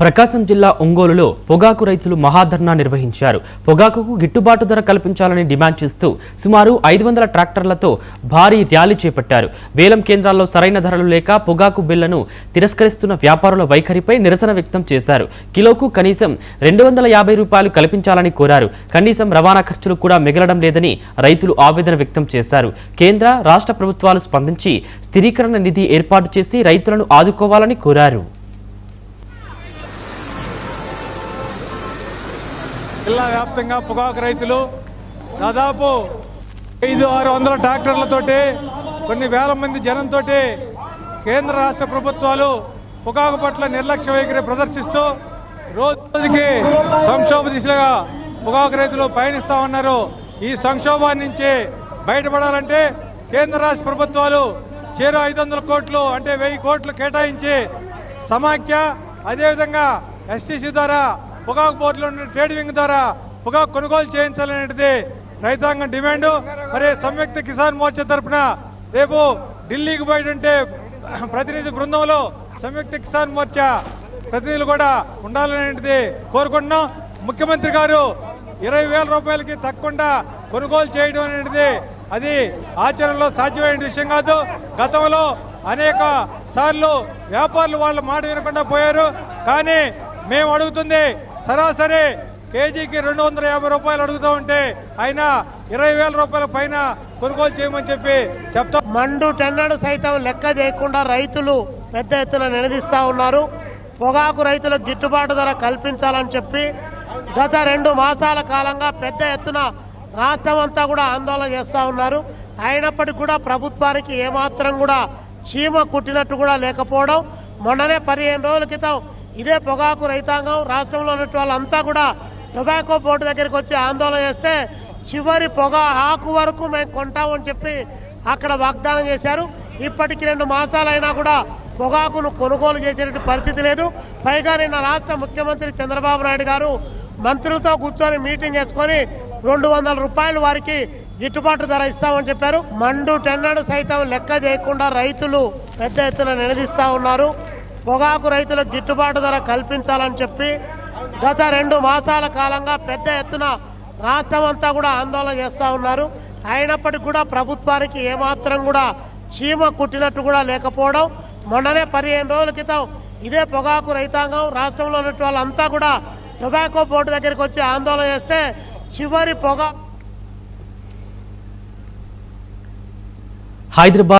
ప్రకాశం జిల్లా ఒంగోలులో పొగాకు రైతులు మహాధర్నా నిర్వహించారు. పొగాకుకు గిట్టుబాటు ధర కల్పించాలని డిమాండ్ చేస్తూ సుమారు 500 ట్రాక్టర్లతో భారీ ర్యాలీ చేపట్టారు. వేలం కేంద్రాల్లో సరైన ధరలు లేక పొగాకు బిల్లును తిరస్కరిస్తున్న వ్యాపారుల వైఖరిపై నిరసన వ్యక్తం చేశారు. కిలోకు కనీసం 250 రూపాయలు కల్పించాలని కోరారు. కనీసం రవాణా ఖర్చులు కూడా మిగలడం లేదని రైతులు ఆవేదన వ్యక్తం చేశారు. కేంద్ర, రాష్ట్ర ప్రభుత్వాలు స్పందించి స్థిరీకరణ నిధి ఏర్పాటు చేసి రైతులను ఆదుకోవాలని కోరారు. జిల్లా వ్యాప్తంగా పొగాకు రైతులు దాదాపు 500-600 ట్రాక్టర్లతోటి కొన్ని వేల మంది జనంతో కేంద్ర రాష్ట్ర ప్రభుత్వాలు పొగాకు పట్ల నిర్లక్ష్య వైఖరి ప్రదర్శిస్తూ రోజుకి సంక్షోభ దిశగా పొగాకు రైతులు పయనిస్తూ ఉన్నారు. ఈ సంక్షోభాన్ని నుంచి బయటపడాలంటే కేంద్ర రాష్ట్ర ప్రభుత్వాలు చేరో 500 కోట్లు అంటే 1000 కోట్లు కేటాయించి సమాఖ్య, అదేవిధంగా ఎస్టీసీ ద్వారా పొగాకు బోర్డులో ట్రేడ్ వింగ్ ద్వారా పొగాకు కొనుగోలు చేయించాలనేది రైతాంగం డిమాండు. మరి సంయుక్త కిసాన్ మోర్చా తరఫున రేపు ఢిల్లీకి పోయింటే ప్రతినిధి బృందంలో సంయుక్త కిసాన్ మోర్చా ప్రతినిధులు కూడా ఉండాలనేది కోరుకుంటున్నాం. ముఖ్యమంత్రి గారు 20,000 రూపాయలకి తగ్గకుండా కొనుగోలు చేయడం అనేది అది ఆచరణలో సాధ్యమైన విషయం కాదు. గతంలో అనేక సార్లు వ్యాపారులు వాళ్ళ మాట వినకుండా పోయారు. కానీ మేము అడుగుతుంది సరాసరి కేజీకి 250 రూపాయలు అడుగుతూ ఉంటే ఆయన 20,000 రూపాయల పైన కొనుగోలు చేయమని చెప్తాం. మండు టెన్నడు సైతం లెక్క చేయకుండా రైతులు పెద్ద ఎత్తున నిలదీస్తూ ఉన్నారు. పొగాకు రైతులకు గిట్టుబాటు ధర కల్పించాలని చెప్పి గత 2 మాసాల కాలంగా పెద్ద ఎత్తున రాష్ట్రం అంతా కూడా ఆందోళన చేస్తూ ఉన్నారు. అయినప్పటికీ కూడా ప్రభుత్వానికి ఏమాత్రం కూడా చీమ కుట్టినట్టు కూడా లేకపోవడం. మొన్ననే 15 రోజుల క్రితం ఇదే పొగాకు రైతాంగం రాష్ట్రంలో ఉన్న వాళ్ళంతా కూడా టొబాకో బోర్డు దగ్గరికి వచ్చి ఆందోళన చేస్తే చివరి పొగా ఆకు వరకు మేము కొంటామని చెప్పి అక్కడ వాగ్దానం చేశారు. ఇప్పటికి 2 మాసాలైనా కూడా పొగాకును కొనుగోలు చేసేటువంటి పరిస్థితి లేదు. పైగా నిన్న రాష్ట్ర ముఖ్యమంత్రి చంద్రబాబు నాయుడు గారు మంత్రులతో కూర్చొని మీటింగ్ చేసుకొని 200 రూపాయలు వారికి గిట్టుబాటు ధర ఇస్తామని చెప్పారు. మండు టెన్నడు సైతం లెక్క చేయకుండా రైతులు పెద్ద ఎత్తున నిలదీస్తూ ఉన్నారు. పొగాకు రైతులకు గిట్టుబాటు ధర కల్పించాలని చెప్పి గత 2 మాసాల కాలంగా పెద్ద ఎత్తున రాష్ట్రం అంతా కూడా ఆందోళన చేస్తూ ఉన్నారు. అయినప్పటికీ కూడా ప్రభుత్వానికి ఏమాత్రం కూడా చీమ కుట్టినట్టు కూడా లేకపోవడం. మొన్ననే 15 రోజుల క్రితం ఇదే పొగాకు రైతాంగం రాష్ట్రంలో ఉన్న వాళ్ళంతా కూడా టొబాకో బోర్డు దగ్గరికి వచ్చి ఆందోళన చేస్తే చివరి పొగ హైదరాబాద్